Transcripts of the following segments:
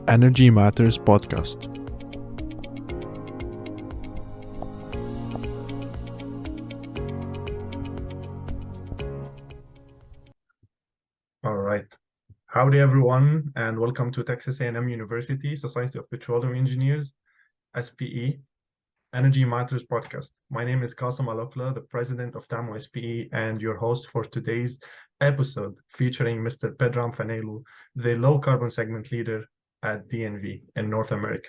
Energy Matters podcast. All right. Howdy, everyone, and welcome to Texas A&M University Society of Petroleum Engineers, SPE, Energy Matters podcast. My name is Kassem Alokla, the president of techno-SPE, and your host for today's episode, featuring Mr. Pedram Fanailoo, the low-carbon segment leader at DNV in North America.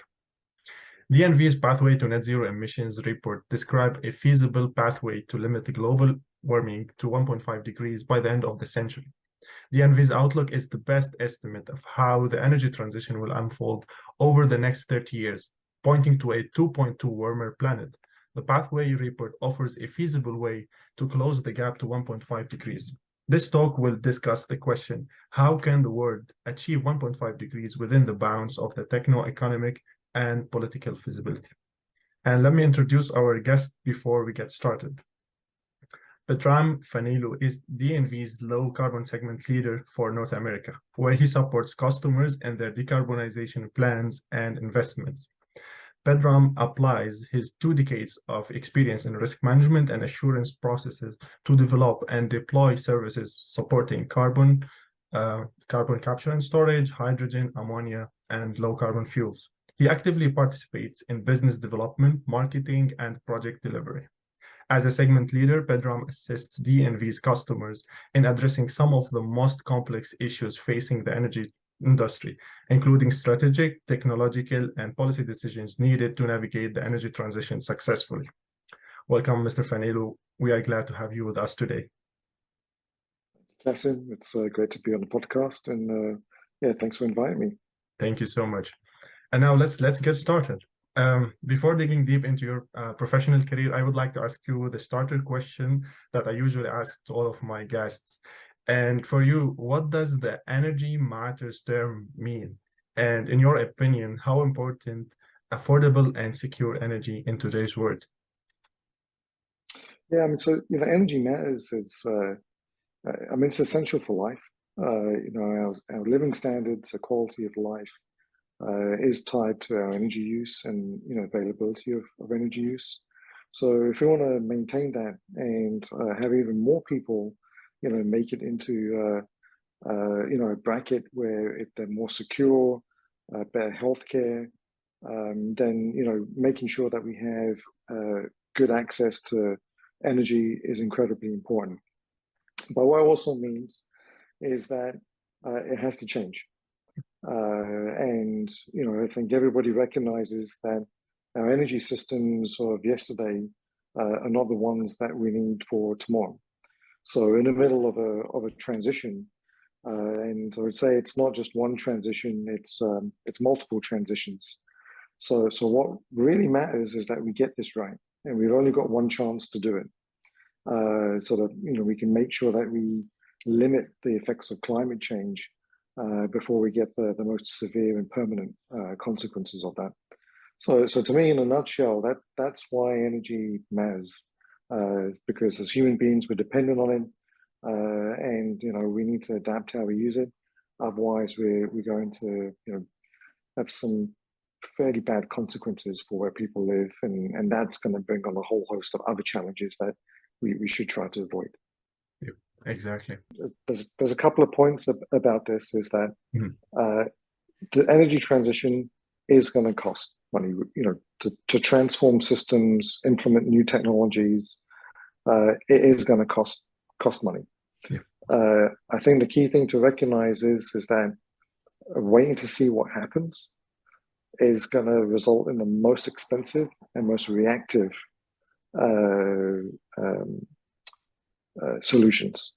DNV's Pathway to Net Zero Emissions report describes a feasible pathway to limit global warming to 1.5 degrees by the end of the century. DNV's outlook is the best estimate of how the energy transition will unfold over the next 30 years, pointing to a 2.2 warmer planet. The Pathway report offers a feasible way to close the gap to 1.5 degrees. This talk will discuss the question, how can the world achieve 1.5 degrees within the bounds of the techno-economic and political feasibility? And let me introduce our guest before we get started. Pedram Fanailoo is DNV's low-carbon segment leader for North America, where he supports customers in their decarbonization plans and investments. Pedram applies his 2 decades of experience in risk management and assurance processes to develop and deploy services supporting carbon capture and storage, hydrogen, ammonia, and low-carbon fuels. He actively participates in business development, marketing, and project delivery. As a segment leader, Pedram assists DNV's customers in addressing some of the most complex issues facing the energy industry, including strategic, technological, and policy decisions needed to navigate the energy transition successfully. Welcome, Mr. Fanailoo. We are glad to have you with us today. Kassem, it's great to be on the podcast, and thanks for inviting me. Thank you so much. And now let's get started. Before digging deep into your professional career, I would like to ask you the starter question that I usually ask to all of my guests. And for you, what does the energy matters term mean? And in your opinion, how important affordable and secure energy in today's world? Yeah, energy matters is, it's essential for life. Our living standards, the quality of life, is tied to our energy use and availability of energy use. So if we want to maintain that and have even more people make it into a bracket where they're more secure, better healthcare, then making sure that we have good access to energy is incredibly important. But what it also means is that it has to change. I think everybody recognizes that our energy systems of yesterday are not the ones that we need for tomorrow. So in the middle of a transition, and I would say it's not just one transition, it's multiple transitions. So what really matters is that we get this right, and we've only got one chance to do it, so that we can make sure that we limit the effects of climate change before we get the most severe and permanent consequences of that. So to me, in a nutshell, that's why energy matters, because as human beings, we're dependent on it, and we need to adapt how we use it. Otherwise, we're going to have some fairly bad consequences for where people live, and that's going to bring on a whole host of other challenges that we should try to avoid. Exactly. There's a couple of points about this. Is that the energy transition is going to cost money. To transform systems, implement new technologies, it is going to cost money. Yeah. I think the key thing to recognize is that waiting to see what happens is going to result in the most expensive and most reactive solutions.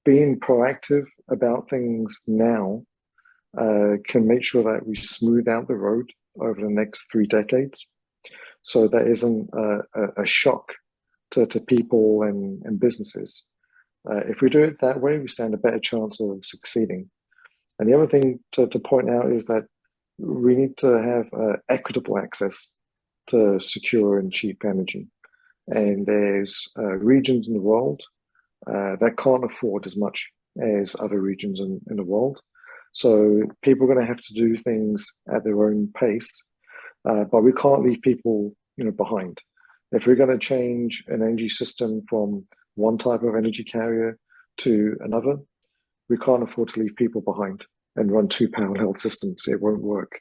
Being proactive about things now can make sure that we smooth out the road over the next 3 decades, so there isn't a shock to people and businesses. If we do it that way, we stand a better chance of succeeding. And the other thing to point out is that we need to have equitable access to secure and cheap energy. And there's regions in the world that can't afford as much as other regions in the world. So people are going to have to do things at their own pace, but we can't leave people, behind. If we're going to change an energy system from one type of energy carrier to another, we can't afford to leave people behind and run two parallel systems. It won't work.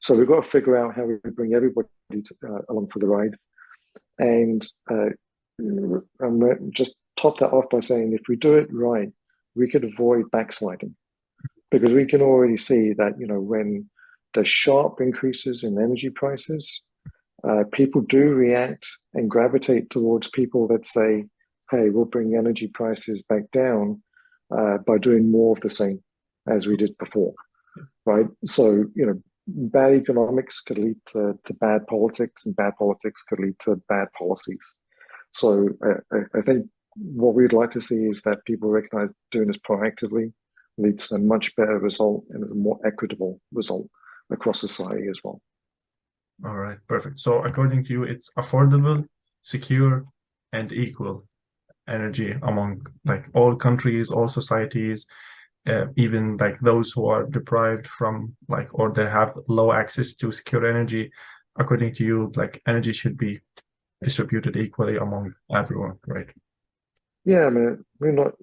So we've got to figure out how we bring everybody along for the ride. And just top that off by saying, if we do it right, we could avoid backsliding, because we can already see that, when there's sharp increases in energy prices, people do react and gravitate towards people that say, hey, we'll bring energy prices back down by doing more of the same as we did before, right? So, bad economics could lead to bad politics, and bad politics could lead to bad policies. So I think what we'd like to see is that people recognize doing this proactively leads to a much better result and a more equitable result across society as well. All right, perfect. So according to you, it's affordable, secure, and equal energy among like all countries, all societies, even like those who are deprived from like, or they have low access to secure energy. According to you, like energy should be distributed equally among everyone, right? Yeah, I mean, we're not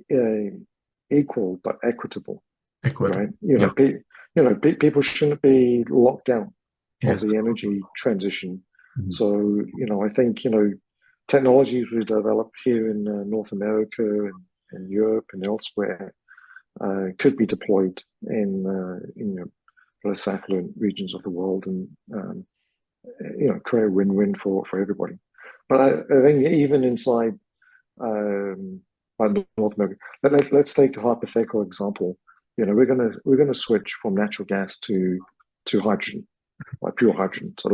equal, but equitable, Equally. right? Yeah. People shouldn't be locked down Yes. of the energy transition. Mhm. So, I think, technologies we develop here in North America and Europe and elsewhere could be deployed in less affluent regions of the world, and create a win-win for everybody. But I think even inside North America, let's take a hypothetical example. We're gonna switch from natural gas to hydrogen, like pure hydrogen. So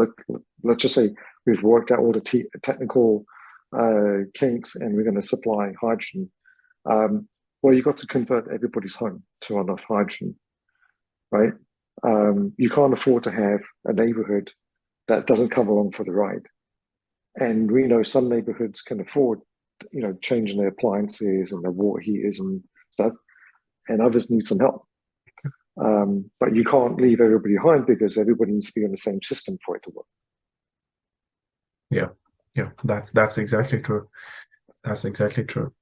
let's just say we've worked out all the technical kinks, and we're going to supply hydrogen. Well, you've got to convert everybody's home to enough hydrogen, right? You can't afford to have a neighborhood that doesn't come along for the ride. And we know some neighborhoods can afford, changing their appliances and their water heaters and stuff, and others need some help. But you can't leave everybody behind, because everybody needs to be on the same system for it to work. Yeah, that's exactly true. That's exactly true.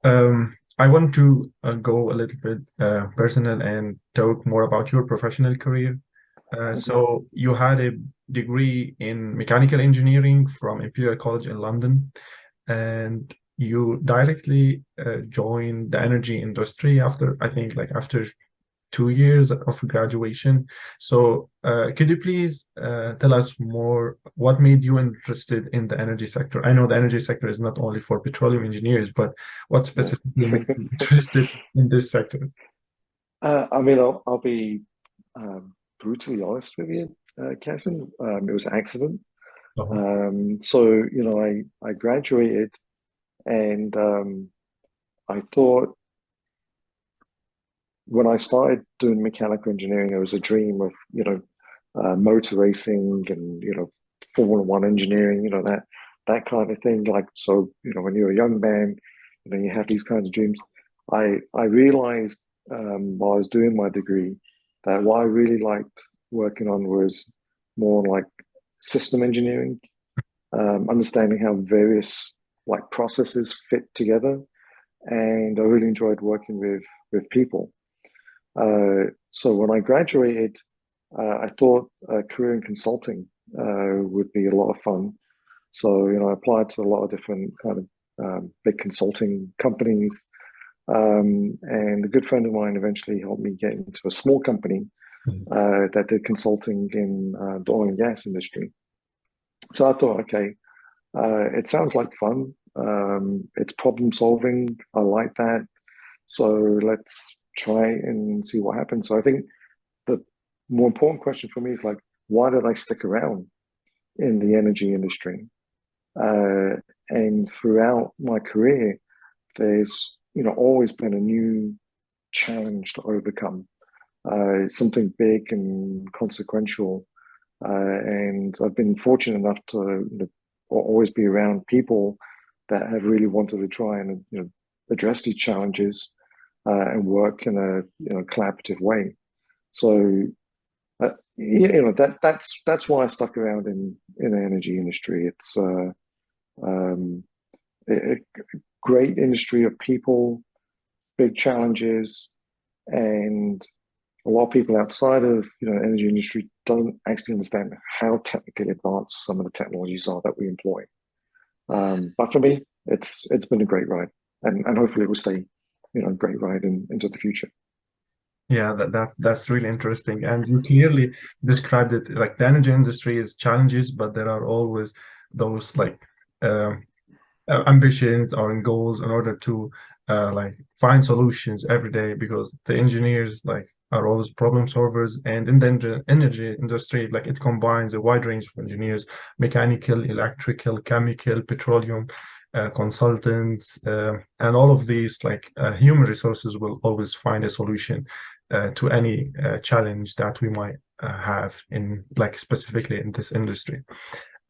I want to go a little bit personal and talk more about your professional career. So you had a degree in mechanical engineering from Imperial College in London, and you directly joined the energy industry after, I think, like after 2 years of graduation. So could you please tell us more, what made you interested in the energy sector? I know the energy sector is not only for petroleum engineers, but what specifically made you interested in this sector? I mean, I'll be brutally honest with you, Kassem. It was an accident. So, I graduated, and I thought, when I started doing mechanical engineering, it was a dream of, motor racing and, Formula One engineering, that kind of thing. Like, so, when you're a young man, you have these kinds of dreams. I realized while I was doing my degree that what I really liked working on was more like system engineering, understanding how various like processes fit together, and I really enjoyed working with people. So when I graduated, I thought a career in consulting would be a lot of fun. So, I applied to a lot of different kind of big consulting companies. And a good friend of mine eventually helped me get into a small company that did consulting in the oil and gas industry. So I thought, okay, it sounds like fun. It's problem solving. I like that. So let's try and see what happens. So I think the more important question for me is like, why did I stick around in the energy industry? And throughout my career, there's always been a new challenge to overcome, something big and consequential. And I've been fortunate enough to always be around people that have really wanted to try and address these challenges and work in a collaborative way. So that's why I stuck around in the energy industry. It's a great industry of people, big challenges, and a lot of people outside of energy industry doesn't actually understand how technically advanced some of the technologies are that we employ. But for me, it's been a great ride, and hopefully it will stay a great ride into the future. Yeah, that's really interesting. And you clearly described it like the energy industry is challenges, but there are always those like ambitions or goals in order to like find solutions every day, because the engineers like are always problem solvers. And in the energy industry, like it combines a wide range of engineers: mechanical, electrical, chemical, petroleum, consultants, and all of these like human resources will always find a solution to any challenge that we might have in like specifically in this industry.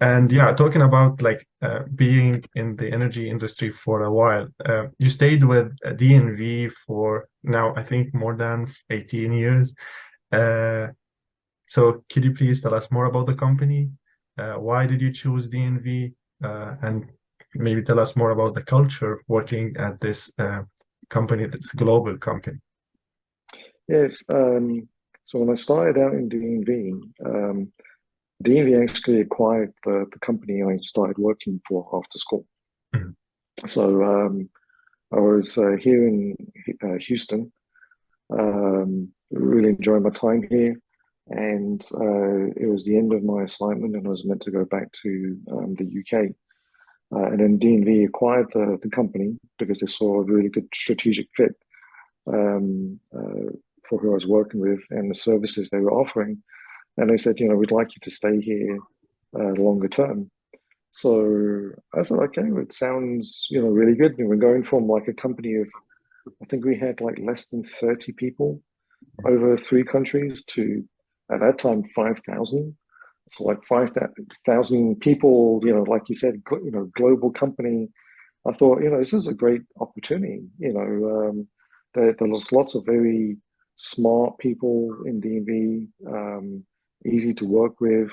And yeah, talking about like being in the energy industry for a while, you stayed with DNV for now, I think, more than 18 years. So could you please tell us more about the company? Why did you choose DNV? And maybe tell us more about the culture working at this company, this global company. Yes. So when I started out in DNV, DNV actually acquired the company I started working for after school. Mhm. So I was here in Houston, really enjoying my time here. And it was the end of my assignment, and I was meant to go back to the UK. And then DNV acquired the company because they saw a really good strategic fit for who I was working with and the services they were offering. And they said, we'd like you to stay here longer term. So I said, okay, it sounds, really good. And we're going from like a company of, I think we had like less than 30 people over 3 countries to, at that time, 5,000. So like 5,000 people, like you said, global company. I thought, this is a great opportunity. There's lots of very smart people in DNV, easy to work with.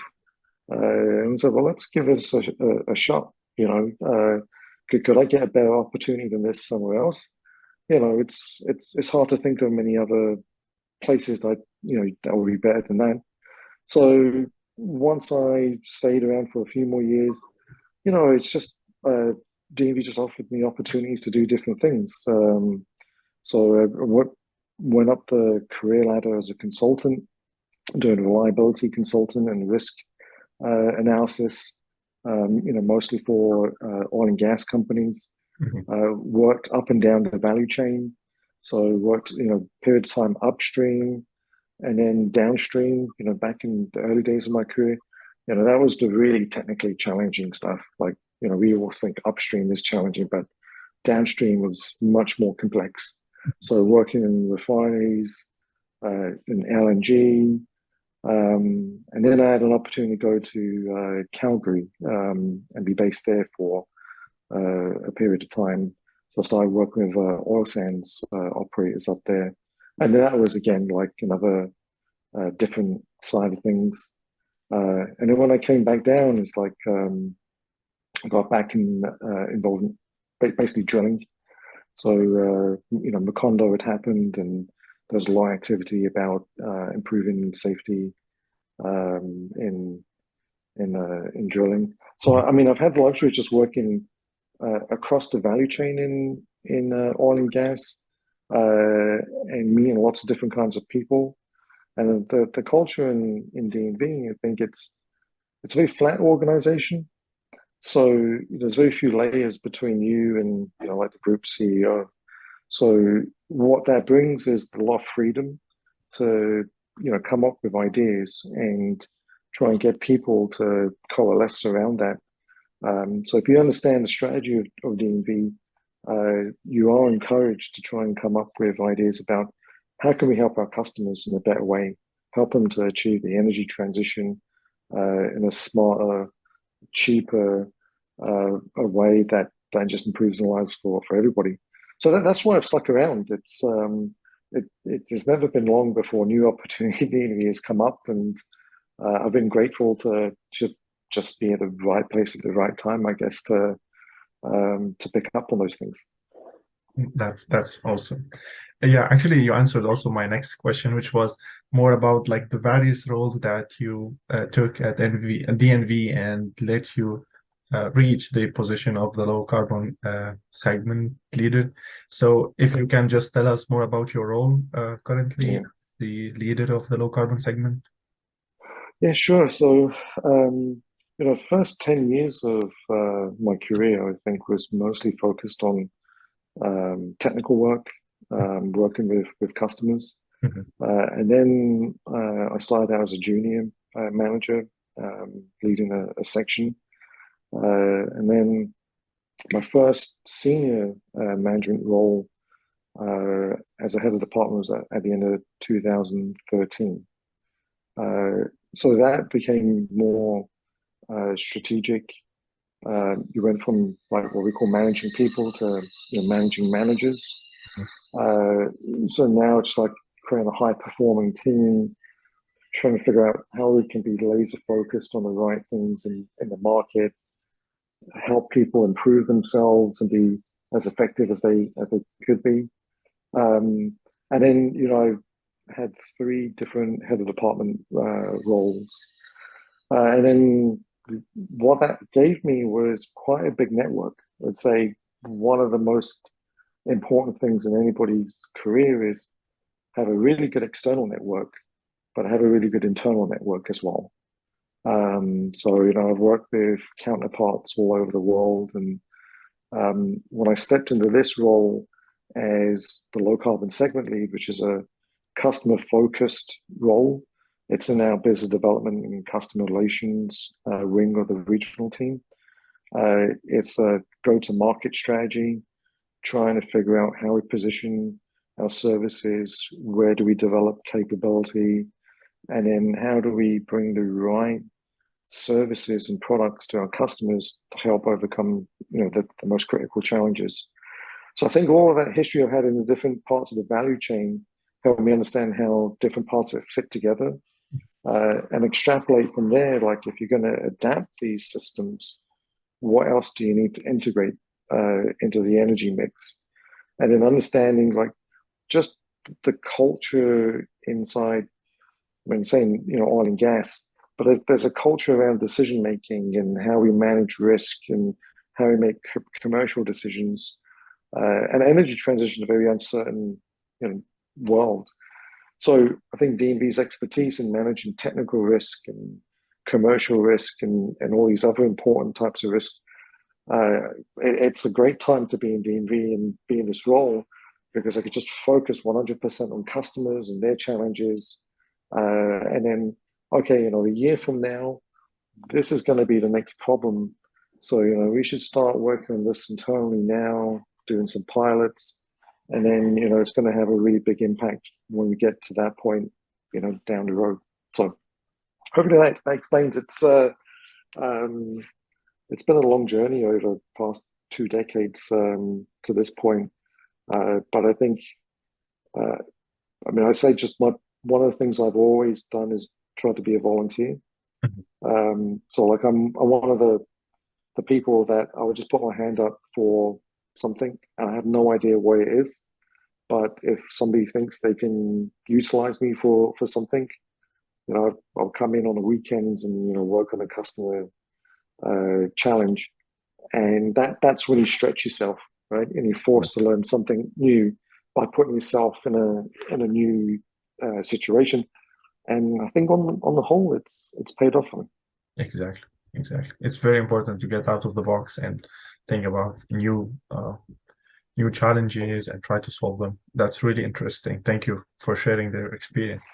And so, well, let's give this a shot. Could I get a better opportunity than this somewhere else? It's hard to think of many other places that that would be better than that. So once I stayed around for a few more years, it's just DNV just offered me opportunities to do different things. So I went up the career ladder as a consultant, doing reliability consultant and risk analysis, mostly for oil and gas companies. Worked up and down the value chain. So worked, period of time upstream and then downstream, back in the early days of my career. That was the really technically challenging stuff. Like, we all think upstream is challenging, but downstream was much more complex. So working in refineries, in LNG, and then I had an opportunity to go to Calgary and be based there for a period of time. So I started working with oil sands operators up there. And that was, again, like another different side of things. And then when I came back down, it's like I got back involved in basically drilling. So, Macondo had happened, and there was a lot of activity about improving safety in drilling. So, I mean, I've had the luxury of just working across the value chain in oil and gas, and meeting lots of different kinds of people. And the culture in DNV, I think it's a very flat organization. So there's very few layers between you and like the group CEO. So what that brings is a lot of freedom to come up with ideas and try and get people to coalesce around that. So if you understand the strategy of DNV, you are encouraged to try and come up with ideas about how can we help our customers in a better way, help them to achieve the energy transition in a smarter, cheaper a way that just improves the lives for everybody. So that's why I've stuck around. It's it has never been long before new opportunity has come up, and I've been grateful to just be at the right place at the right time, I guess, to pick up on those things. That's awesome. Yeah, actually, you answered also my next question, which was more about like the various roles that you took at DNV and let you reach the position of the low carbon segment leader. So if you can just tell us more about your role currently as the leader of the low carbon segment. Yeah, sure. So, first 10 years of my career, I think, was mostly focused on technical work, working with customers. And then I started out as a junior manager, leading a section. And then my first senior management role as a head of department was at the end of 2013. So that became more strategic. You went from like what we call managing people to managing managers. So now it's like creating a high performing team, trying to figure out how we can be laser focused on the right things in the market, help people improve themselves and be as effective as they could be. And then I had 3 different head of department roles, and then what that gave me was quite a big network. I'd say one of the most important things in anybody's career is have a really good external network, but have a really good internal network as well. So I've worked with counterparts all over the world, and when I stepped into this role as the low carbon segment lead, which is a customer focused role, it's in our business development and customer relations wing of the regional team. It's a go-to-market strategy, trying to figure out how we position our services, where do we develop capability, and then how do we bring the right services and products to our customers to help overcome the most critical challenges. So I think all of that history I've had in the different parts of the value chain helped me understand how different parts of it fit together. And extrapolate from there, like if you're going to adapt these systems, what else do you need to integrate into the energy mix? And then understanding like just the culture inside, when saying oil and gas, but there's a culture around decision making and how we manage risk and how we make commercial decisions. And energy transition is a very uncertain world. So I think DNV's expertise in managing technical risk and commercial risk and all these other important types of risk, it's a great time to be in DNV and be in this role, because I could just focus 100% on customers and their challenges. And then, okay, a year from now, this is going to be the next problem. So, we should start working on this internally now, doing some pilots. And then, it's going to have a really big impact when we get to that point, down the road. So hopefully that explains it. It's been a long journey over the past 2 decades to this point. But I think, I say just one of the things I've always done is try to be a volunteer. So like I'm one of the people that I would just put my hand up for something, and I have no idea what it is. But if somebody thinks they can utilize me for something, I'll come in on the weekends and work on a customer challenge, and that's when you stretch yourself, right? And you're forced to learn something new by putting yourself in a new situation. And I think on the whole, it's paid off for me. Exactly. It's very important to get out of the box and think about new challenges and try to solve them. That's really interesting. Thank you for sharing their experience.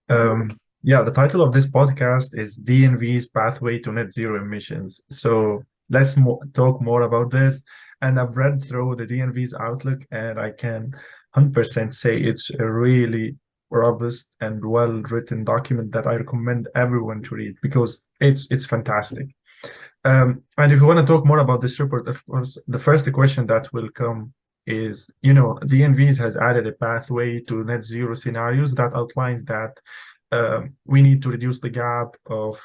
Yeah, the title of this podcast is DNV's Pathway to Net Zero Emissions. So let's talk more about this. And I've read through the DNV's outlook, and I can 100% say it's a really robust and well-written document that I recommend everyone to read, because it's fantastic. And if you want to talk more about this report, of course, the first question that will come is, DNVs has added a pathway to net zero scenarios that outlines that we need to reduce the gap of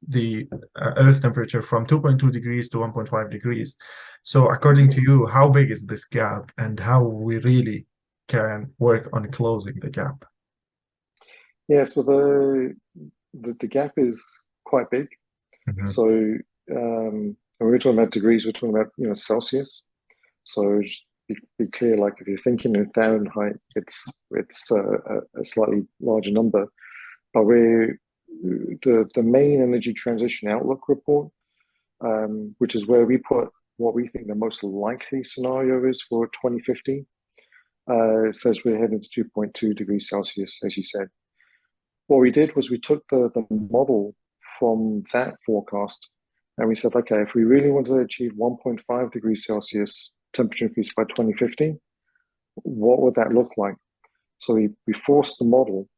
the Earth temperature from 2.2 degrees to 1.5 degrees. So according to you, how big is this gap, and how we really can work on closing the gap? Yeah, so the gap is quite big. So when we're talking about degrees, we're talking about Celsius. So just be clear, like if you're thinking in Fahrenheit, it's a slightly larger number. But the main energy transition outlook report, which is where we put what we think the most likely scenario is for 2050, it says we're heading to 2.2 degrees Celsius, as you said. What we did was we took the model from that forecast, and we said, okay, if we really want to achieve 1.5 degrees Celsius temperature increase by 2050, what would that look like? So we forced the model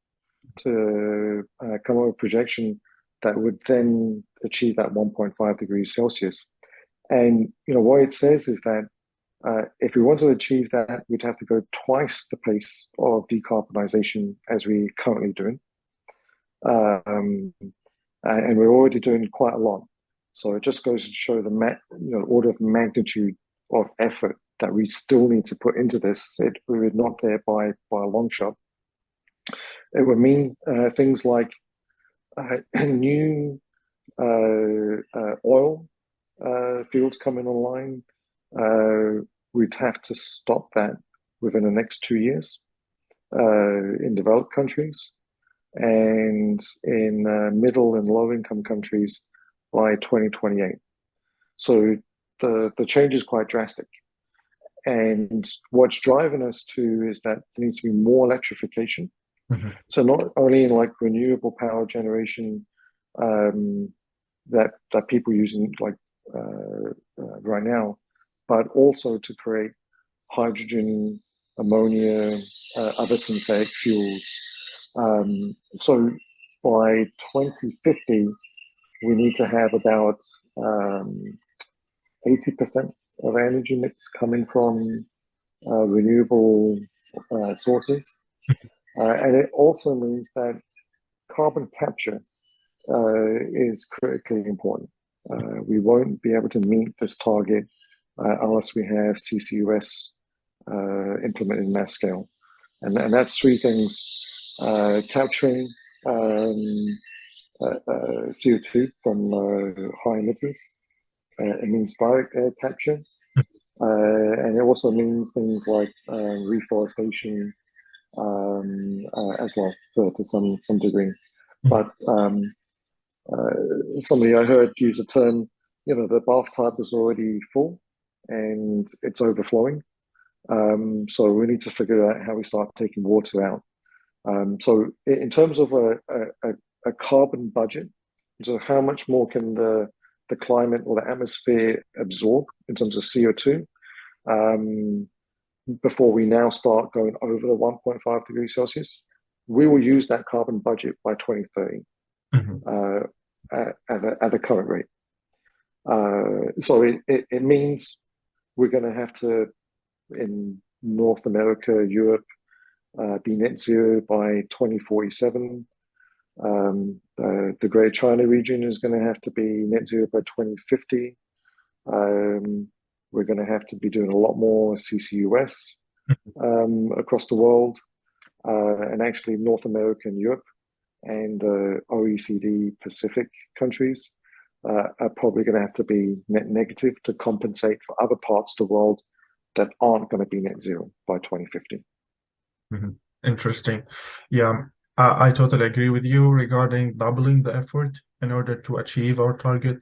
to come up with a projection that would then achieve that 1.5 degrees Celsius. And what it says is that if we want to achieve that, we'd have to go twice the pace of decarbonization as we currently doing. And we're already doing quite a lot. So it just goes to show the order of magnitude of effort that we still need to put into this. We're not there by a long shot. It would mean things like new oil fields coming online. We'd have to stop that within the next 2 years in developed countries, and in middle and low income countries by 2028. So the change is quite drastic. And what's driving us to is that there needs to be more electrification. So not only in like renewable power generation that people using like right now, but also to create hydrogen, ammonia, other synthetic fuels. So by 2050, we need to have about 80% of our energy mix coming from renewable sources. And it also means that carbon capture is critically important. We won't be able to meet this target unless we have CCUS implemented in mass scale. And that's three things: capturing CO2 from high emitters. It means direct air capture. And it also means things like reforestation as well, to some degree. But somebody I heard use a term, the bathtub is already full and it's overflowing. So we need to figure out how we start taking water out. So in terms of a carbon budget, so how much more can the climate or the atmosphere absorb in terms of CO2 before we now start going over the 1.5 degrees Celsius, we will use that carbon budget by 2030 at the current rate. So it means we're going to have to, in North America, Europe, be net zero by 2047. The Greater China region is going to have to be net zero by 2050. We're going to have to be doing a lot more CCUS across the world. And actually North America and Europe and OECD Pacific countries are probably going to have to be net negative to compensate for other parts of the world that aren't going to be net zero by 2050. Interesting. Yeah, I totally agree with you regarding doubling the effort in order to achieve our target.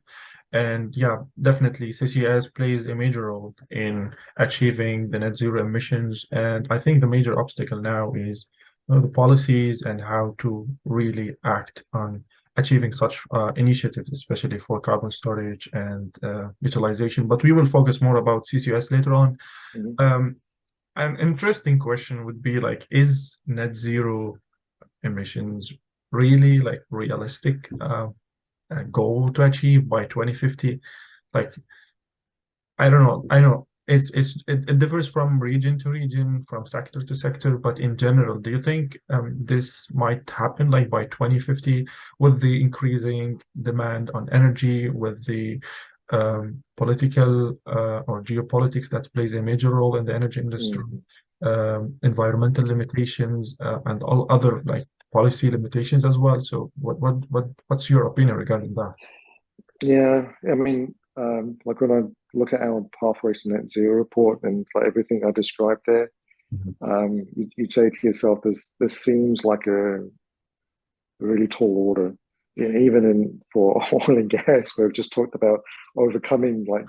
And yeah, definitely CCS plays a major role in achieving the net zero emissions. And I think the major obstacle now is the policies and how to really act on achieving such initiatives, especially for carbon storage and utilization. But we will focus more about CCS later on. An interesting question would be like, is net zero emissions really like realistic goal to achieve by 2050? Like, I don't know. I know it differs from region to region, from sector to sector, but in general, do you think this might happen like by 2050 with the increasing demand on energy, with the political or geopolitics that plays a major role in the energy industry, environmental limitations, and all other like policy limitations as well? So what's your opinion regarding that? Yeah, I mean, like when I look at our Pathways to Net Zero report and like everything I described there, you'd say to yourself, this seems like a really tall order. Even for oil and gas, we've just talked about overcoming like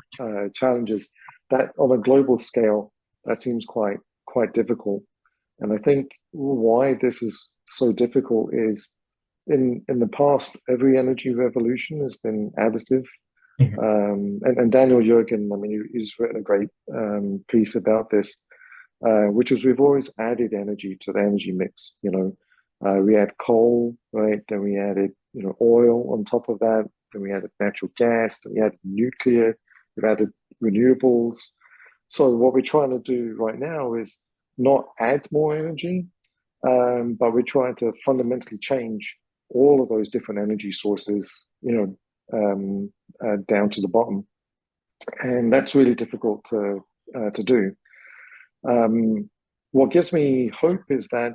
challenges that on a global scale, that seems quite difficult. And I think why this is so difficult is in the past, every energy revolution has been additive. And Daniel Jurgen, I mean, he's written a great piece about this, which is we've always added energy to the energy mix. We had coal, right? Then we added, oil on top of that. Then we added natural gas. Then we added nuclear. We've added renewables. So what we're trying to do right now is not add more energy, but we're trying to fundamentally change all of those different energy sources, down to the bottom, and that's really difficult to do. What gives me hope is that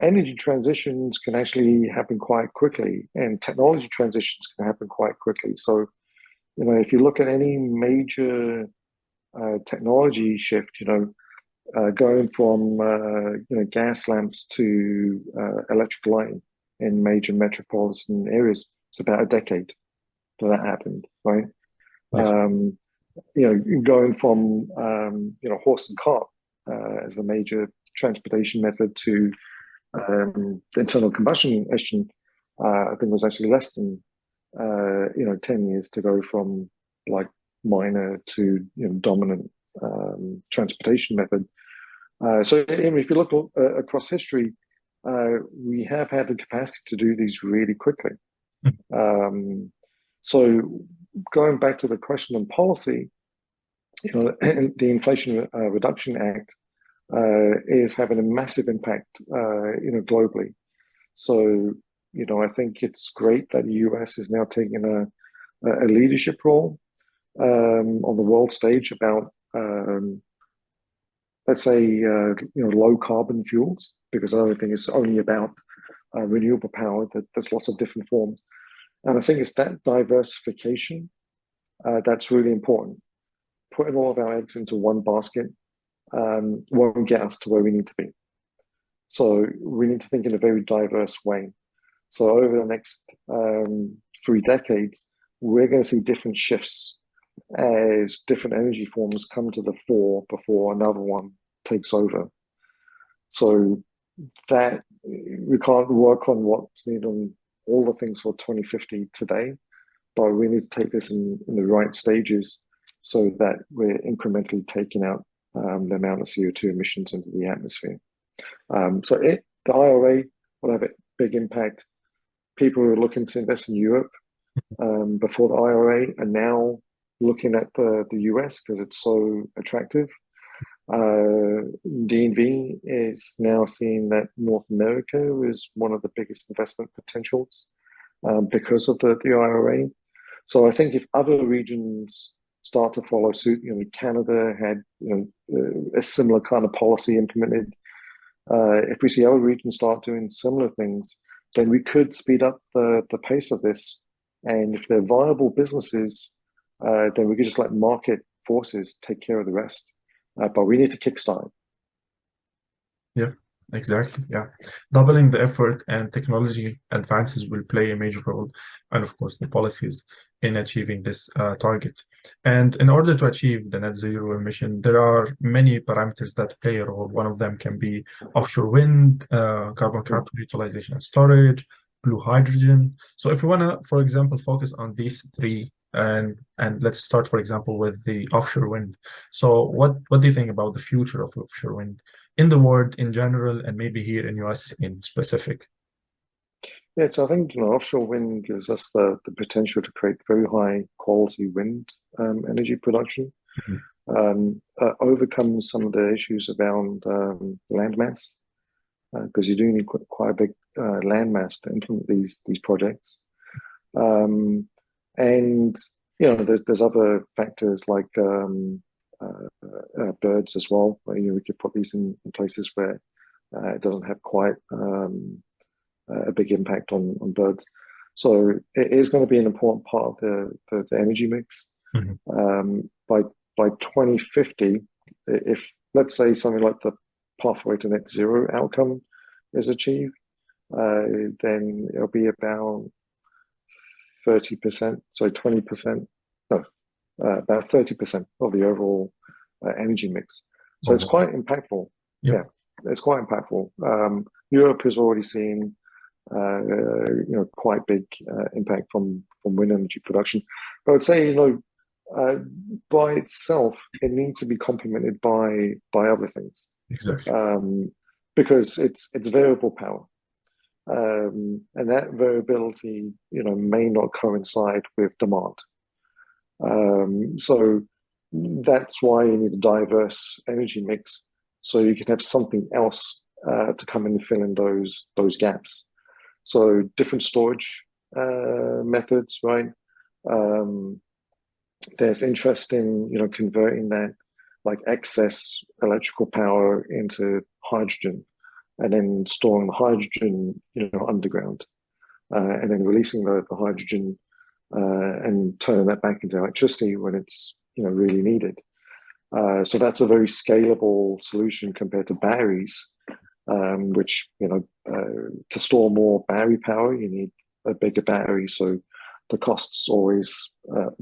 energy transitions can actually happen quite quickly, and technology transitions can happen quite quickly. So, if you look at any major technology shift, going from gas lamps to electric lighting in major metropolitan areas, it's about a decade that happened, right? Yes. Going from horse and cart as a major transportation method to the internal combustion engine, I think it was actually less than 10 years to go from like minor to dominant transportation method. So if you look across history, we have had the capacity to do these really quickly. So going back to the question on policy, the Inflation Reduction Act is having a massive impact, globally. So, I think it's great that the US is now taking a leadership role on the world stage about, let's say, low carbon fuels, because I don't think it's only about renewable power. That there's lots of different forms. And I think it's that diversification that's really important. Putting all of our eggs into one basket won't get us to where we need to be. So we need to think in a very diverse way. So over the next 3 decades, we're going to see different shifts as different energy forms come to the fore before another one takes over. So that we can't work on what's needed on all the things for 2050 today, but we need to take this in the right stages so that we're incrementally taking out the amount of CO2 emissions into the atmosphere. So the IRA will have a big impact. People who are looking to invest in Europe before the IRA are now looking at the US because it's so attractive. DNV is now seeing that North America is one of the biggest investment potentials because of the IRA. So I think if other regions start to follow suit, Canada had a similar kind of policy implemented. If we see other regions start doing similar things, then we could speed up the pace of this. And if they're viable businesses, then we could just let market forces take care of the rest. But we need to kickstart. Yeah, exactly. Yeah. Doubling the effort and technology advances will play a major role. And of course, the policies in achieving this target. And in order to achieve the net zero emission, there are many parameters that play a role. One of them can be offshore wind, carbon capture, utilization and storage, blue hydrogen. So if we want to, for example, focus on these three, and let's start, for example, with the offshore wind. So what do you think about the future of offshore wind in the world in general, and maybe here in US in specific? Yeah, so I think offshore wind gives us the potential to create very high quality wind energy production. overcome some of the issues around land mass, because you do need quite a big land mass to implement these projects. And there's other factors like birds as well. We could put these in places where it doesn't have quite a big impact on birds. So it is going to be an important part of the energy mix. By 2050, if let's say something like the pathway to net zero outcome is achieved, then it'll be about 30%, so 20%, no, about 30% of the overall energy mix. So it's quite impactful. Yeah, it's quite impactful. Europe has already seen quite big impact from wind energy production. But I would say, by itself, it needs to be complemented by other things. Exactly. Because it's variable power. And that variability, may not coincide with demand. So that's why you need a diverse energy mix, so you can have something else to come in and fill in those gaps. So different storage methods, right? There's interest in converting that like excess electrical power into hydrogen, and then storing the hydrogen underground, and then releasing the hydrogen and turning that back into electricity when it's really needed. So that's a very scalable solution compared to batteries, which to store more battery power you need a bigger battery, so the costs always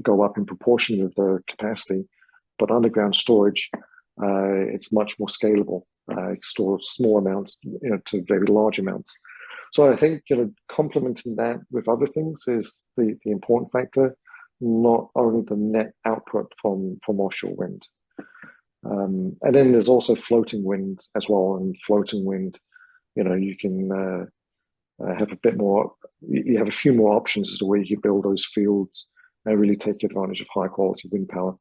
go up in proportion with the capacity. But underground storage, it's much more scalable. It stores small amounts to very large amounts. So I think complementing that with other things is the important factor, not only the net output from offshore wind. And then there's also floating wind as well. And floating wind, you can have a bit more. You have a few more options as to where you can build those fields and really take advantage of high quality wind power.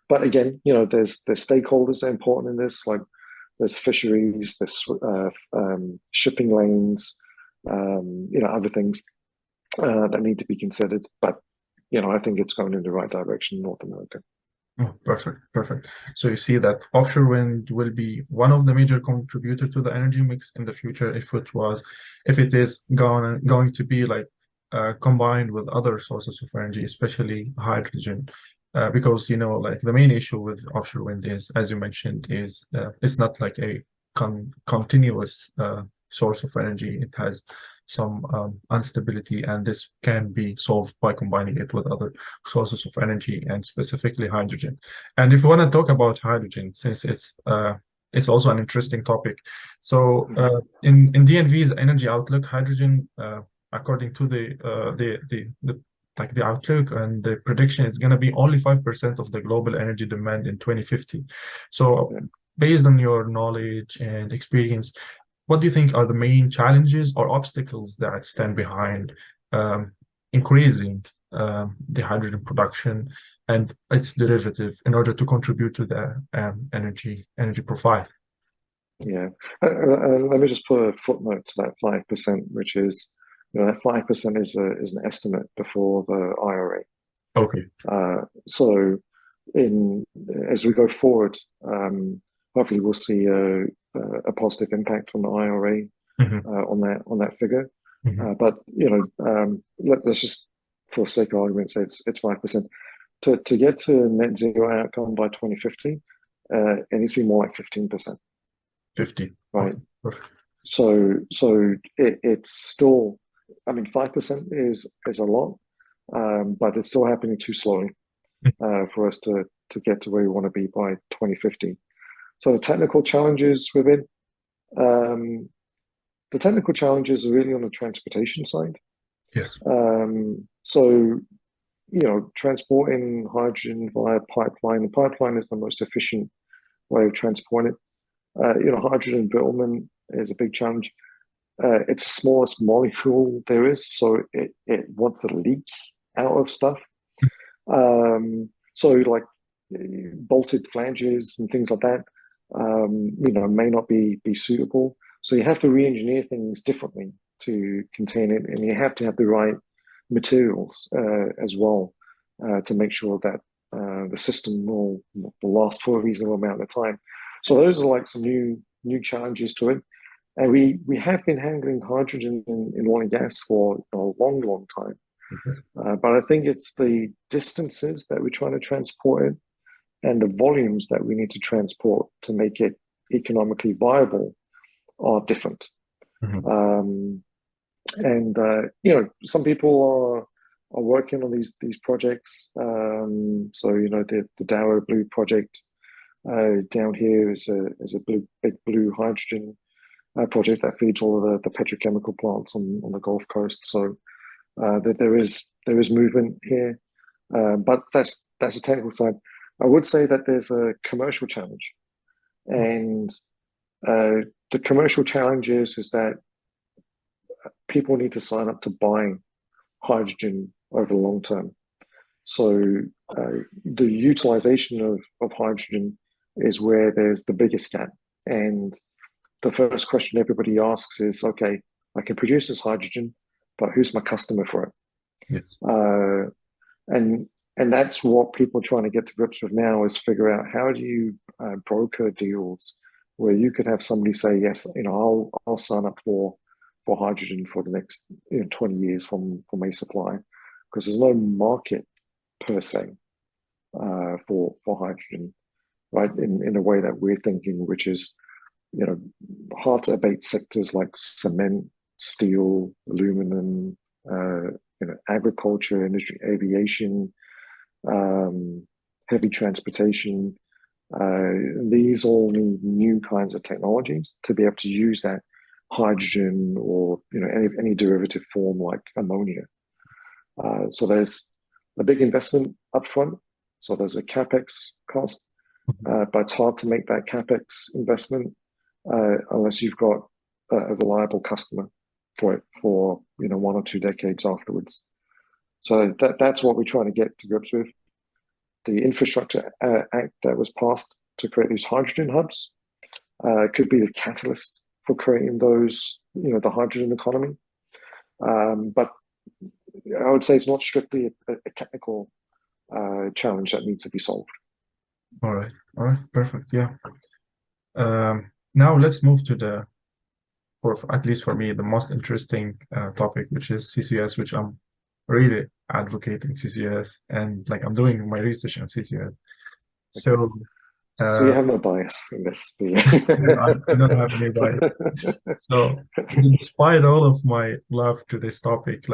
But again, there's stakeholders that are important in this, like there's fisheries, there's shipping lanes, other things that need to be considered. But I think it's going in the right direction in North America. Oh, perfect. So you see that offshore wind will be one of the major contributor to the energy mix in the future if it is going to be like combined with other sources of energy, especially hydrogen. Because like the main issue with offshore wind is, as you mentioned, is it's not like a continuous source of energy. It has some instability, and this can be solved by combining it with other sources of energy, and specifically hydrogen. And if we want to talk about hydrogen, since it's also an interesting topic, so in DNV's energy outlook, hydrogen, according to the outlook and the prediction, is going to be only 5% of the global energy demand in 2050. So based on your knowledge and experience, what do you think are the main challenges or obstacles that stand behind increasing the hydrogen production and its derivative in order to contribute to the energy profile? Yeah, let me just put a footnote to that 5%, which is that 5% is an estimate before the IRA. Okay. So as we go forward, hopefully we'll see a positive impact from the IRA on that figure. But let's just, for sake of argument, say it's 5%. To get to net zero outcome by 2050, it needs to be more like 15%. 50, right? Perfect. So it's still, 5% is a lot, but it's still happening too slowly for us to get to where we want to be by 2050. So the technical challenges within, the technical challenges are really on the transportation side. Yes. So, transporting hydrogen via pipeline. The pipeline is the most efficient way of transporting it. Hydrogen embrittlement is a big challenge. It's the smallest molecule there is, so it wants to leak out of stuff. So bolted flanges and things like that, may not be suitable. So you have to re-engineer things differently to contain it, and you have to have the right materials as well to make sure that the system will last for a reasonable amount of time. So those are like some new challenges to it. And we have been handling hydrogen in oil and gas for a long time. But I think it's the distances that we're trying to transport it and the volumes that we need to transport to make it economically viable are different. Some people are working on these projects. So the Dow Blue project down here is a big blue hydrogen project that feeds all of the petrochemical plants on the Gulf Coast. So that there is movement here, but that's a technical side. I would say that there's a commercial challenge, and the commercial challenge is that people need to sign up to buying hydrogen over the long term. So the utilization of hydrogen is where there's the biggest gap. And the first question everybody asks is, okay, I can produce this hydrogen, but who's my customer for it? Yes. And that's what people are trying to get to grips with now, is figure out how do you broker deals where you could have somebody say, yes, I'll sign up for hydrogen for the next 20 years from a supply, because there's no market per se for hydrogen, right? In a way that we're thinking, which is hard to abate sectors like cement, steel, aluminum, agriculture, industry, aviation, heavy transportation. These all need new kinds of technologies to be able to use that hydrogen or any derivative form like ammonia. So there's a big investment upfront. So there's a capex cost, but it's hard to make that capex investment unless you've got a reliable customer for it for 1 or 2 decades afterwards. So that's what we're trying to get to grips with. The Infrastructure Act that was passed to create these hydrogen hubs could be the catalyst for creating those, the hydrogen economy. But I would say it's not strictly a technical challenge that needs to be solved. All right, perfect. Yeah. Now let's move to at least for me, the most interesting topic, which is CCS, which I'm really advocating CCS, and I'm doing my research on CCS. So you have no bias in this, do you? I don't have any bias. So despite all of my love to this topic,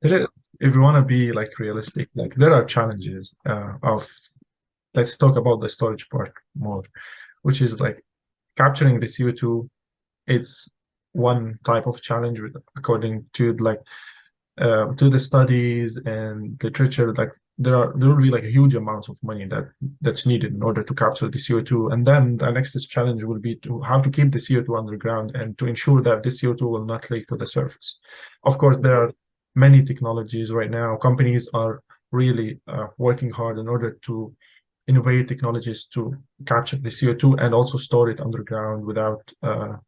if you want to be realistic, there are challenges let's talk about the storage part more, which is capturing the CO2. It's one type of challenge according to the studies and literature. There will be huge amounts of money that's needed in order to capture the CO2, and then the next challenge will be how to keep the CO2 underground and to ensure that the CO2 will not leak to the surface. Of course, there are many technologies right now. Companies are really working hard in order to innovate technologies to capture the CO2 and also store it underground without the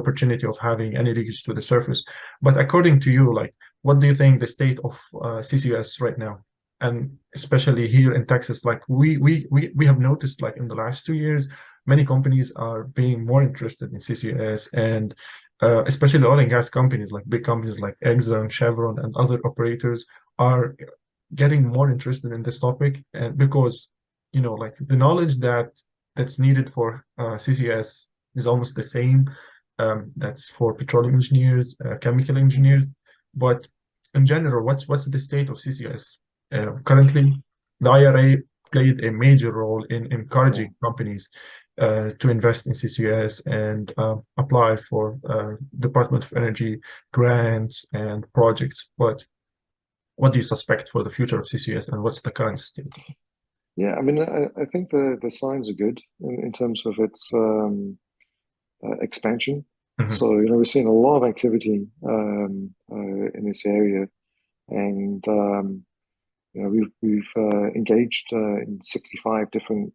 opportunity of having any leakage to the surface. But according to you, what do you think the state of CCUS right now, and especially here in Texas? We have noticed in the last 2 years, many companies are being more interested in CCUS, and especially oil and gas companies, big companies like Exxon, Chevron, and other operators are getting more interested in this topic, and because the knowledge that's needed for CCS is almost the same. That's for petroleum engineers, chemical engineers, but in general, what's the state of CCS currently? The IRA played a major role in encouraging companies to invest in CCS and apply for Department of Energy grants and projects. But what do you suspect for the future of CCS, and what's the current state? Yeah, I mean, I think the signs are good in terms of its expansion. So we're seeing a lot of activity in this area, and we've engaged in 65 different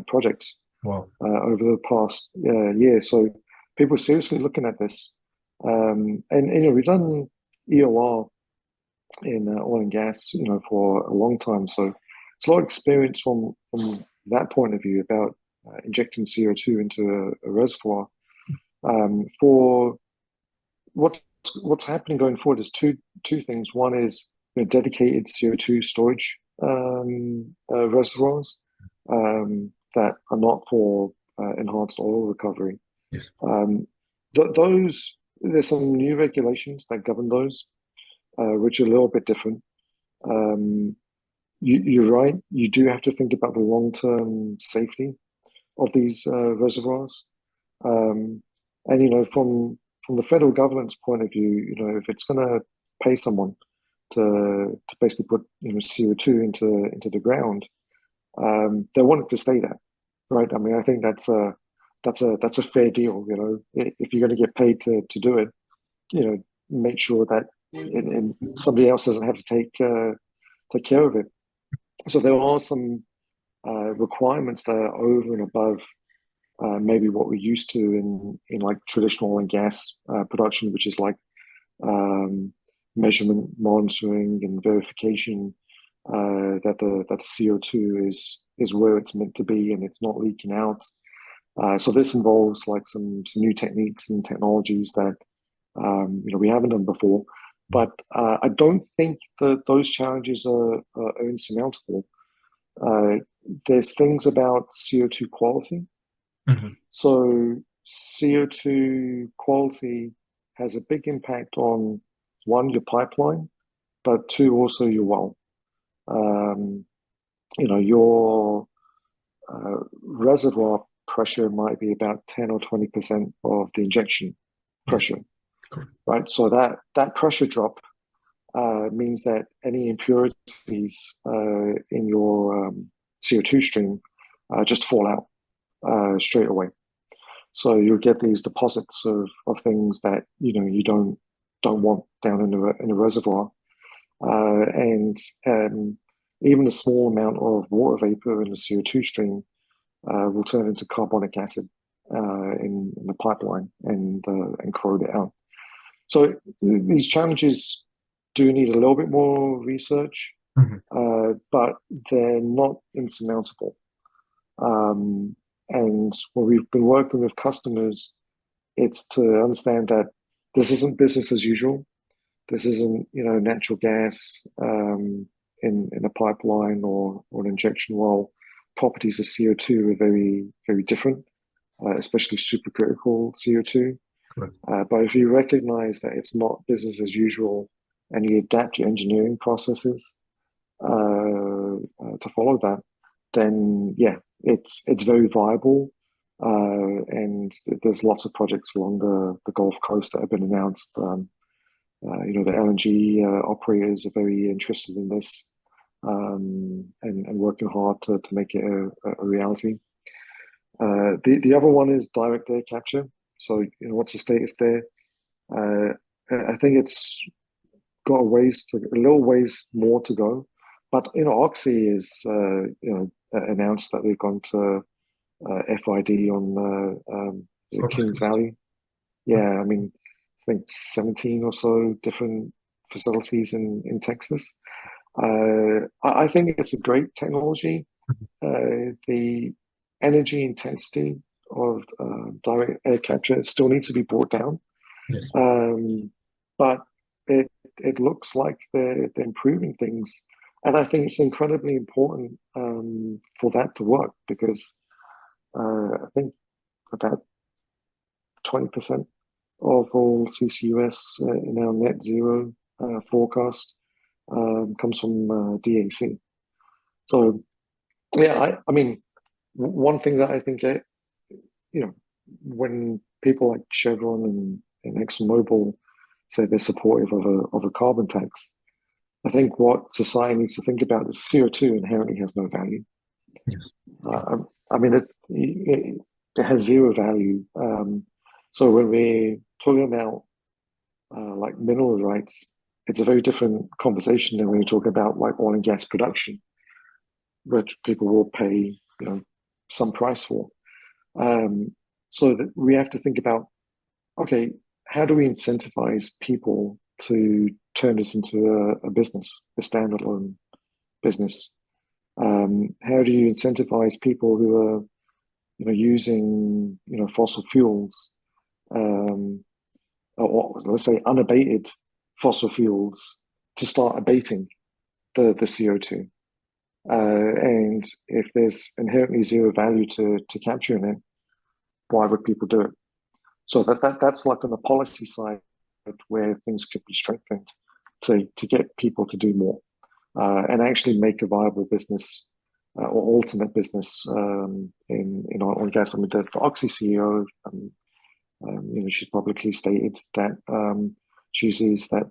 projects Wow. over the past year. So people are seriously looking at this, and we've done EOR in oil and gas, for a long time. So it's a lot of experience from that point of view about injecting CO2 into a reservoir. For what's happening going forward is two things. One is dedicated CO2 storage reservoirs that are not for enhanced oil recovery. Yes. Those, there's some new regulations that govern those, which are a little bit different. You're right. You do have to think about the long-term safety of these reservoirs, and from the federal government's point of view, if it's going to pay someone to basically put CO2 into the ground, they want it to stay there, right? I mean, I think that's a fair deal. If you're going to get paid to do it, make sure that and somebody else doesn't have to take care of it. So there are some requirements that are over and above maybe what we're used to in like traditional oil and gas production, which is like measurement, monitoring, and verification that the CO2 is where it's meant to be and it's not leaking out. So this involves like some new techniques and technologies that we haven't done before. But I don't think that those challenges are insurmountable. There's things about CO2 quality. Mm-hmm. So CO2 quality has a big impact on, one, your pipeline, but two, also your well. Your reservoir pressure might be about 10 or 20% of the injection pressure. Cool. Right? So that pressure drop means that any impurities in your CO2 stream just fall out straight away. So you'll get these deposits of things that you don't want down in a reservoir, and even a small amount of water vapor in the CO2 stream will turn into carbonic acid in the pipeline and corrode it out. So these challenges do need a little bit more research, but they're not insurmountable. And when we've been working with customers, it's to understand that this isn't business as usual. This isn't, natural gas in a pipeline or an injection well. Properties of CO2 are very, very different, especially supercritical CO2. But if you recognize that it's not business as usual and you adapt your engineering processes to follow that, then it's very viable. And there's lots of projects along the Gulf Coast that have been announced. The LNG operators are very interested in this and working hard to make it a reality. The other one is direct air capture. So, what's the status there? I think it's got a little ways more to go. But, Oxy is, announced that they've gone to FID on Kings Valley. Yeah, I mean, I think 17 or so different facilities in Texas. I think it's a great technology. The energy intensity of direct air capture still needs to be brought down. Yes. But it looks like they're improving things. And I think it's incredibly important for that to work because I think about 20% of all CCUS in our net zero forecast comes from DAC. So, I mean, one thing that I think, when people like Chevron and ExxonMobil say they're supportive of a carbon tax, I think what society needs to think about is CO2 inherently has no value. Yes. I mean, it has zero value. So when we're talking about like mineral rights, it's a very different conversation than when you talk about like oil and gas production, which people will pay, some price for. So that we have to think about, okay, how do we incentivize people to turn this into a business, a standalone business? How do you incentivize people who are, using, fossil fuels, or let's say unabated fossil fuels, to start abating the CO2? And if there's inherently zero value to capturing it, why would people do it? So that's like on the policy side where things could be strengthened to get people to do more, and actually make a viable business, or alternate business, in oil and gas. I mean, the Oxy CEO, she's publicly stated that she sees that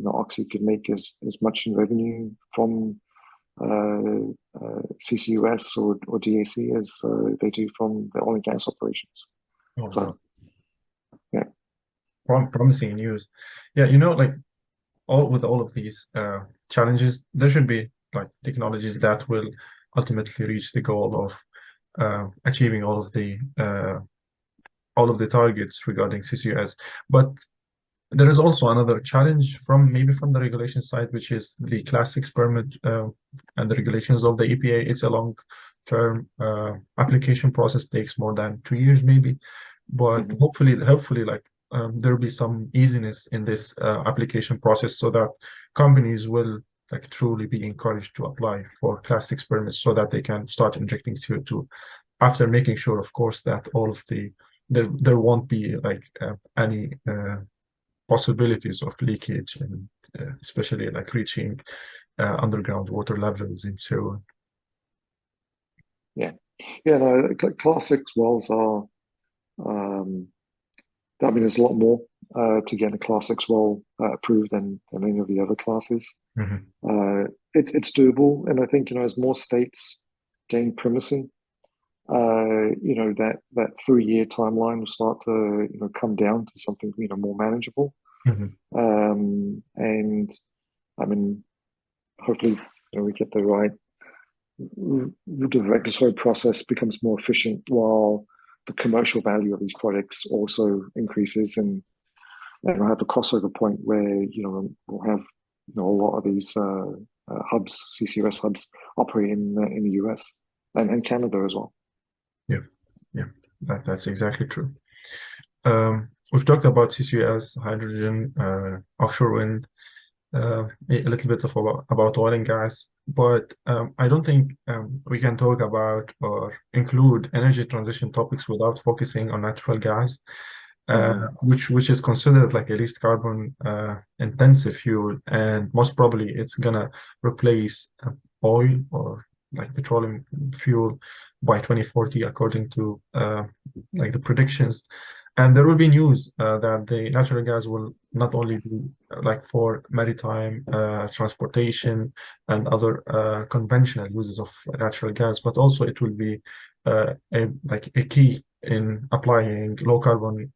Oxy could make as much in revenue from CCUS or DAC as they do from the oil and gas operations. Oh, So, wow. yeah. Promising news. Yeah, like with all of these challenges, there should be like technologies that will ultimately reach the goal of achieving all of the targets regarding CCUS. But there is also another challenge from the regulation side, which is the Class 6 permit and the regulations of the EPA. It's a long-term application process, takes more than 2 years maybe, but hopefully, like there will be some easiness in this application process, so that companies will like truly be encouraged to apply for Class 6 permits, so that they can start injecting CO2 after making sure, of course, that all of there won't be like any possibilities of leakage, and especially like reaching underground water levels and so on. No, Class 6 wells are, there's a lot more to get a Class 6 well approved than any of the other classes. It's doable, and I think, as more states gain primacy, that 3-year timeline will start to come down to something more manageable. And I mean, hopefully we get the regulatory process becomes more efficient, while the commercial value of these projects also increases, and we'll have a crossover point where we'll have a lot of these hubs, CCUS hubs, operate in the US and Canada as well. Yeah, that's exactly true. We've talked about CCUS, hydrogen, offshore wind, a little bit about oil and gas, but I don't think we can talk about or include energy transition topics without focusing on natural gas, which is considered like a least carbon intensive fuel, and most probably it's gonna replace oil or like petroleum fuel by 2040, according to like the predictions. And there will be news that the natural gas will not only be like for maritime transportation and other conventional uses of natural gas, but also it will be a key in applying low carbon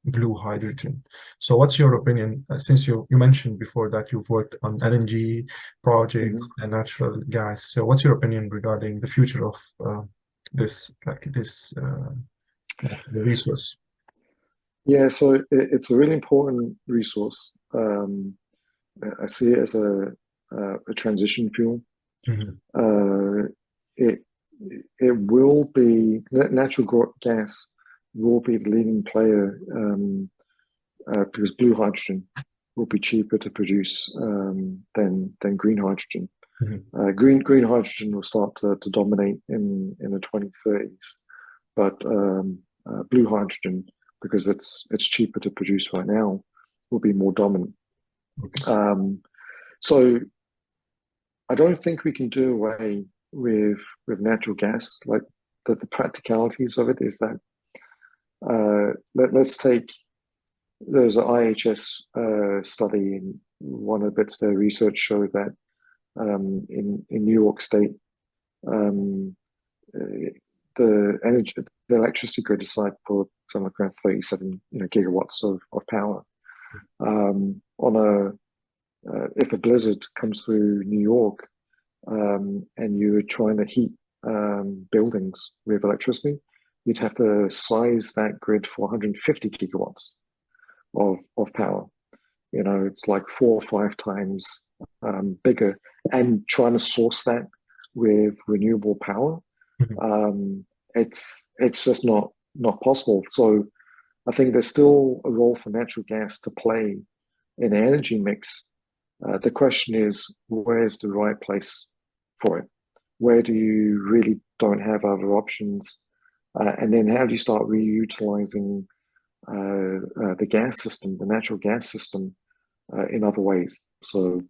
blue hydrogen. So what's your opinion, since you mentioned before that you've worked on LNG projects and natural gas? So what's your opinion regarding the future of this the resource? Yeah, so it's a really important resource. I see it as a transition fuel. It will be, natural gas will be the leading player, because blue hydrogen will be cheaper to produce than green hydrogen. Green hydrogen will start to dominate in the 2030s, but blue hydrogen, because it's cheaper to produce right now, will be more dominant. So I don't think we can do away with natural gas. Like the practicalities of it is that let's take, there's an IHS study, and one of the bits of their research showed that in New York State, the electricity grid is like for something like around 37 gigawatts of power. On if a blizzard comes through New York, and you're trying to heat buildings with electricity, you'd have to size that grid for 150 gigawatts of power. It's like 4 or 5 times bigger, and trying to source that with renewable power, it's just not possible. So I think there's still a role for natural gas to play in the energy mix. The question is, where's the right place for it? Where do you really don't have other options? And then how do you start reutilizing the gas system, the natural gas system, in other ways? So,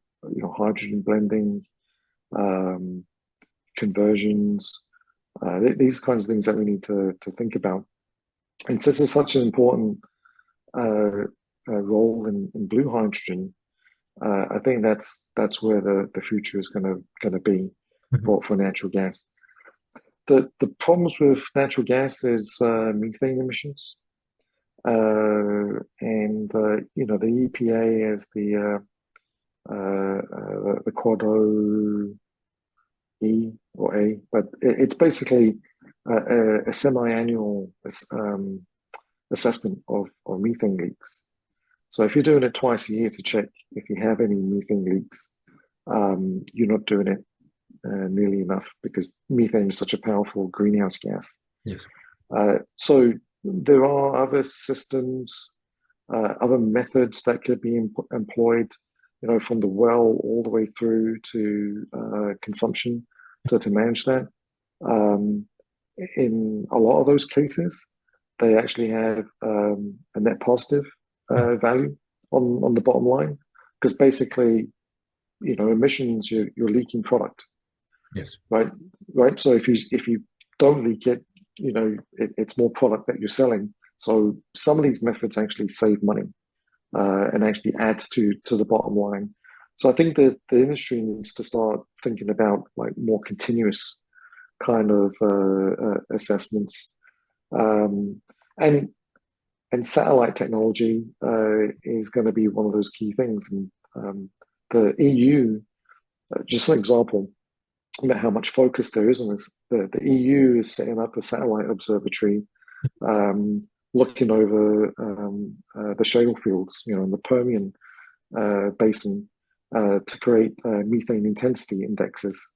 hydrogen blending, conversions, these kinds of things that we need to think about. And since it's such an important role in blue hydrogen, I think that's where the future is going to be for natural gas. The problems with natural gas is methane emissions, and the EPA has the Quad O E or A, but it's basically a semi-annual assessment of methane leaks. So if you're doing it twice a year to check if you have any methane leaks, you're not doing it nearly enough, because methane is such a powerful greenhouse gas. Yes. So there are other systems, other methods that could be employed, from the well all the way through to consumption to manage that. In a lot of those cases, they actually have a net positive value on the bottom line, because basically, emissions, you're leaking product. Yes. Right. So if you don't leak it, it's more product that you're selling. So some of these methods actually save money and actually add to the bottom line. So I think that the industry needs to start thinking about like more continuous kind of assessments, and satellite technology is going to be one of those key things. And the EU, just an example about how much focus there is on this, the EU is setting up a satellite observatory looking over the shale fields, in the Permian basin, to create methane intensity indexes,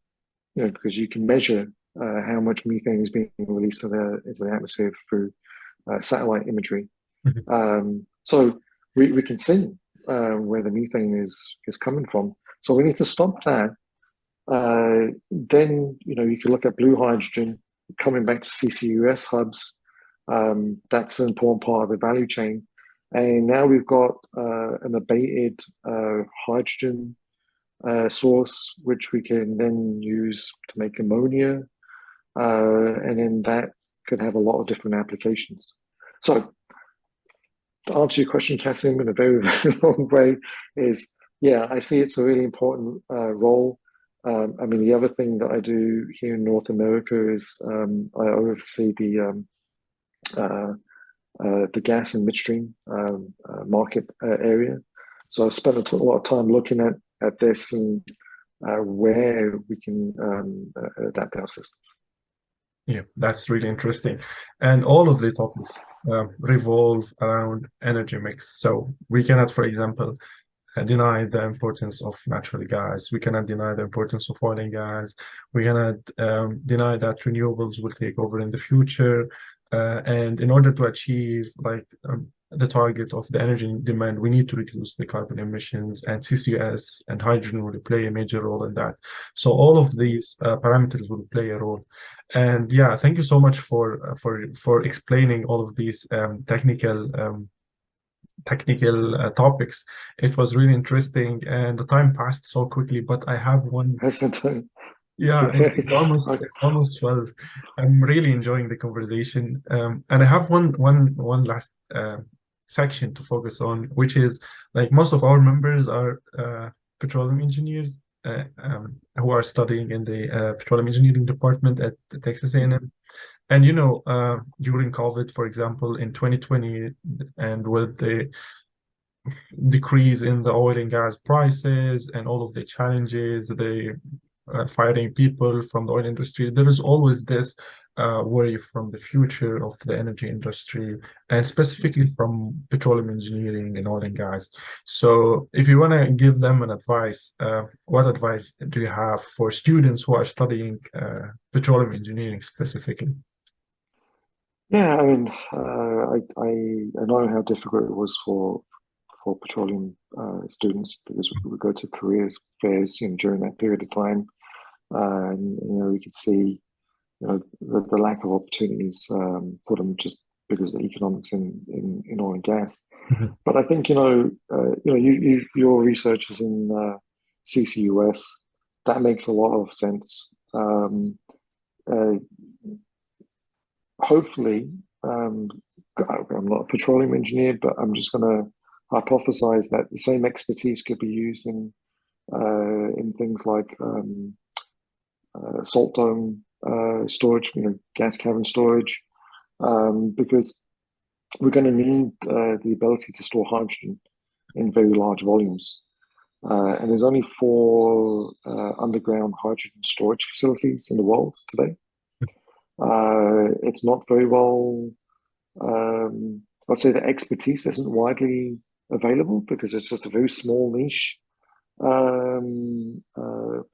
because you can measure how much methane is being released into the atmosphere through satellite imagery. So we can see where the methane is coming from. So we need to stop that. Then you can look at blue hydrogen coming back to CCUS hubs. That's an important part of the value chain. And now we've got an abated hydrogen source, which we can then use to make ammonia, and then that could have a lot of different applications. So to answer your question, Kassem, in a very, very long way, is I see it's a really important role. I mean, the other thing that I do here in North America is I oversee the gas and midstream market area. So I've spent a lot of time looking at this and where we can adapt our systems. Yeah, that's really interesting. And all of the topics revolve around energy mix. So we cannot, for example, deny the importance of natural gas. We cannot deny the importance of oil and gas. We cannot deny that renewables will take over in the future. And in order to achieve the target of the energy demand, we need to reduce the carbon emissions, and CCS and hydrogen will play a major role in that. So all of these parameters will play a role. And yeah, thank you so much for explaining all of these technical topics. It was really interesting, and the time passed so quickly. But I have one. Yeah, it's almost 12. I'm really enjoying the conversation, and I have one last section to focus on, which is like most of our members are petroleum engineers who are studying in the petroleum engineering department at the Texas A&M. And during COVID, for example, in 2020, and with the decrease in the oil and gas prices and all of the challenges, the firing people from the oil industry. There is always this worry from the future of the energy industry, and specifically from petroleum engineering and oil and gas. So if you want to give them an advice, what advice do you have for students who are studying petroleum engineering specifically? Yeah, I mean, I know how difficult it was for petroleum students, because we would go to careers fairs, during that period of time, and we could see the lack of opportunities for them, just because of the economics in oil and gas. Mm-hmm. But I think your research is in CCUS. That makes a lot of sense. Hopefully, I'm not a petroleum engineer, but I'm just going to hypothesize that the same expertise could be used in things like salt dome storage, gas cavern storage, because we're going to need the ability to store hydrogen in very large volumes. And there's only 4 underground hydrogen storage facilities in the world today. It's not very well, I'd say the expertise isn't widely available, because it's just a very small niche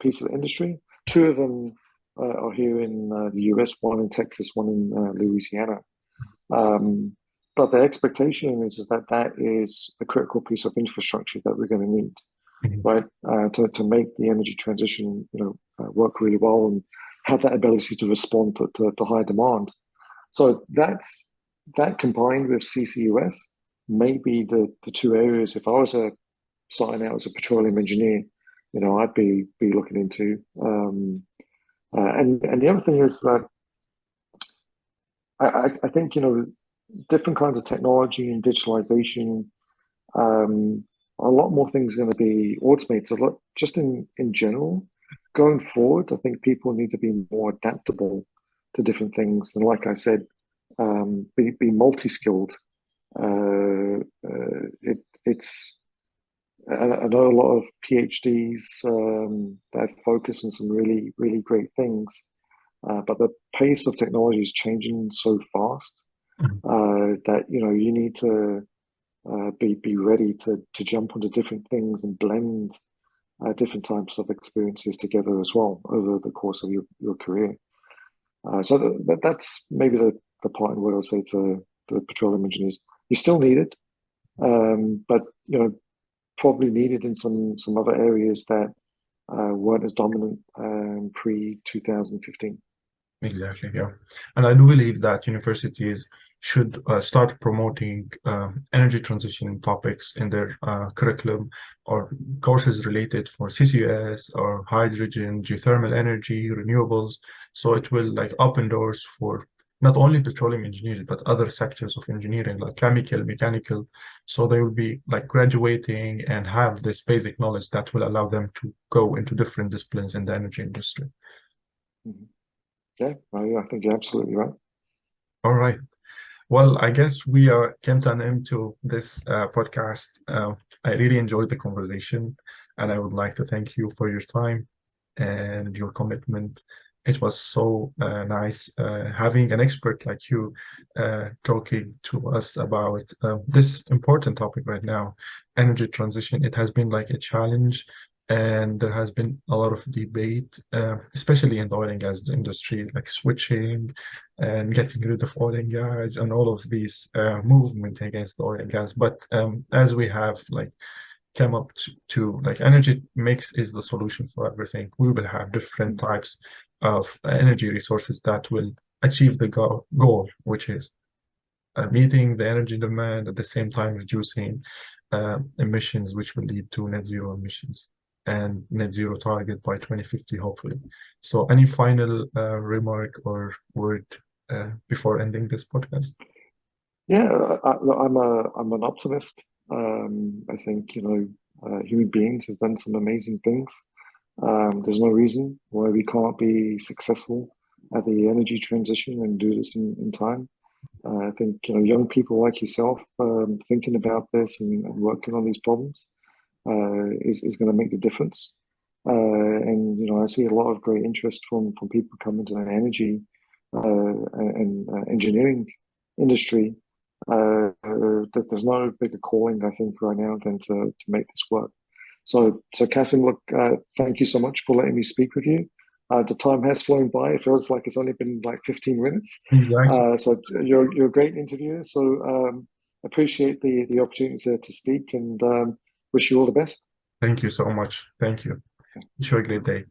piece of the industry. 2 of them are here in the US, one in Texas, one in Louisiana. But the expectation is that is a critical piece of infrastructure that we're going to need, right, to make the energy transition, work really well and have that ability to respond to high demand. So that combined with CCUS may be the 2 areas. If I was starting out as a petroleum engineer, I'd be looking into. And the other thing is that I think different kinds of technology and digitalization, a lot more things are going to be automated. A lot, just in general, going forward, I think people need to be more adaptable to different things. And like I said, be multi-skilled. It's I know a lot of PhDs that focus on some really, really great things, but the pace of technology is changing so fast that you need to be ready to jump onto different things and blend different types of experiences together as well over the course of your career. So that's maybe the part in what I'll say to the petroleum engineers. You still need it, but probably needed in some other areas that weren't as dominant pre-2015. Exactly, yeah. And I do believe that universities should start promoting energy transition topics in their curriculum, or courses related for CCUS or hydrogen, geothermal energy, renewables. So it will open doors for not only petroleum engineers, but other sectors of engineering, like chemical, mechanical. So they will be graduating and have this basic knowledge that will allow them to go into different disciplines in the energy industry. Mm-hmm. Yeah, I think you're absolutely right. All right. Well, I guess we came to an end to this podcast. I really enjoyed the conversation, and I would like to thank you for your time and your commitment. It was so nice having an expert like you talking to us about this important topic right now, energy transition. It has been a challenge, and there has been a lot of debate, especially in the oil and gas industry, switching and getting rid of oil and gas and all of these movement against the oil and gas. But as we have come up to energy mix is the solution for everything. We will have different types of energy resources that will achieve the goal, which is meeting the energy demand, at the same time reducing emissions, which will lead to net zero emissions and net zero target by 2050, hopefully. So any final remark or word before ending this podcast? Yeah, I'm an optimist. I think human beings have done some amazing things. There's no reason why we can't be successful at the energy transition and do this in time. I think young people like yourself thinking about this and working on these problems is going to make the difference. And I see a lot of great interest from people coming to the energy and engineering industry. There's no bigger calling, I think, right now than to make this work. So Kassem, look, thank you so much for letting me speak with you. The time has flown by. It feels like it's only been like 15 minutes. Exactly. So you're a great interviewer. So appreciate the opportunity to speak, and wish you all the best. Thank you so much. Thank you. Wish you a great day.